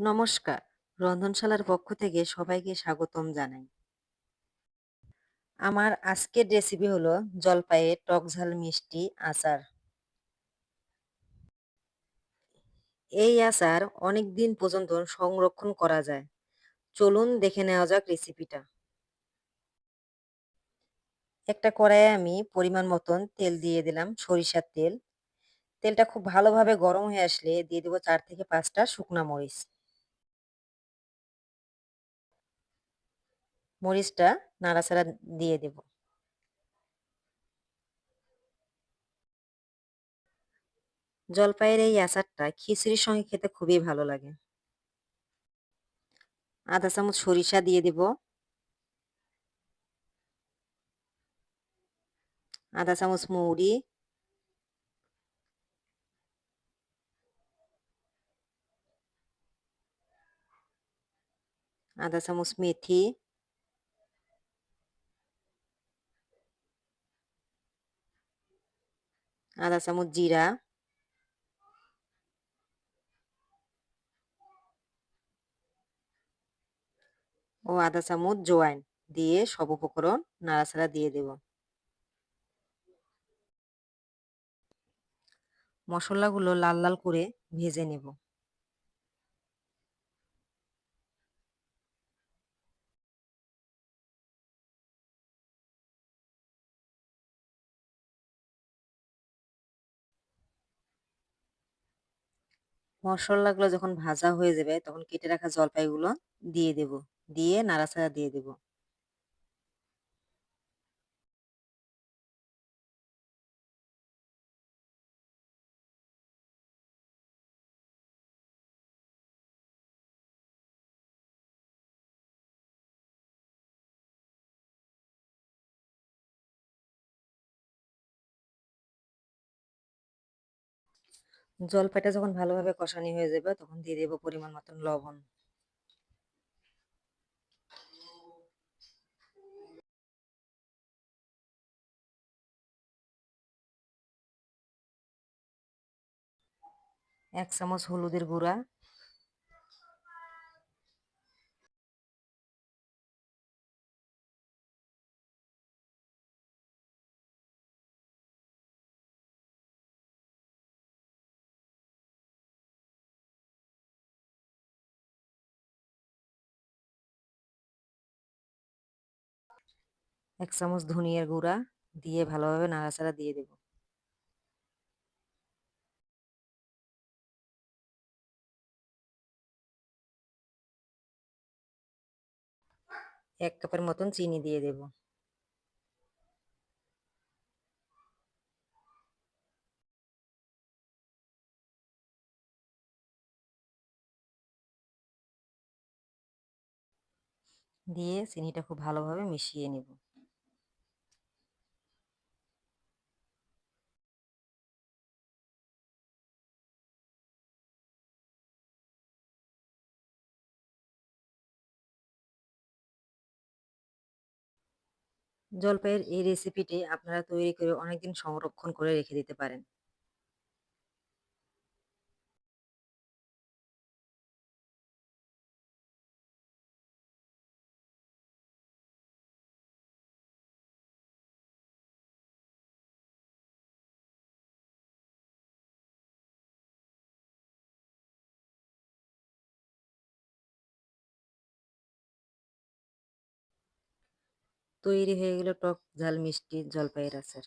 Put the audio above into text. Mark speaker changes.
Speaker 1: নমস্কার, রন্ধনশালার পক্ষ থেকে সবাইকে স্বাগতম জানাই। আমার আজকের রেসিপি হলো জলপাইয়ের টকঝাল মিষ্টি আচার। এই আচার অনেক দিন পর্যন্ত সংরক্ষণ করা যায়। চলুন দেখে নেওয়া যাক রেসিপিটা। একটা কড়াইয়ে আমি পরিমাণ মতন তেল দিয়ে দিলাম, সরিষার তেল। তেলটা খুব ভালোভাবে গরম হয়ে আসলে দিয়ে দেবো ৪ থেকে ৫টা শুকনা মরিচ। মরিচটা নাড়াচাড়া দিয়ে দেব। জলপাইয়ের এই আচারটা খিচুড়ির সঙ্গে খেতে খুবই ভালো লাগে। আধা চামচ সরিষা দিয়ে দেব, আধা চামচ মৌরি, আধা চামচ মেথি, আধা চামচ জিরা ও আধা চামচ জোয়ান দিয়ে সব উপকরণ নাড়াচাড়া দিয়ে দেব। মশলাগুলো লাল লাল করে ভেজে নেব। মশলাগুলো যখন ভাজা হয়ে যাবে তখন কেটে রাখা জলপাইগুলো দিয়ে দেব, দিয়ে নাড়াচাড়া দিয়ে দেব। জলপাইটা যখন ভালোভাবে কষানি হয়ে যাবে তখন দিয়ে দেব পরিমাণ মতন লবণ। এক চামচ হলুদের গুঁড়া, এক চামচ ধনিয়ার গুঁড়া দিয়ে ভালোভাবে নাড়াচাড়া দিয়ে দেব। এক কাপের মতন চিনি দিয়ে দেব। দিয়ে চিনিটা খুব ভালোভাবে মিশিয়ে নেব। জলপাইয়ের এই রেসিপিটি আপনারা তৈরি করে অনেকদিন সংরক্ষণ করে রেখে দিতে পারেন। তৈরি হয়ে গেল টক ঝাল মিষ্টি জলপাইয়ের আচার।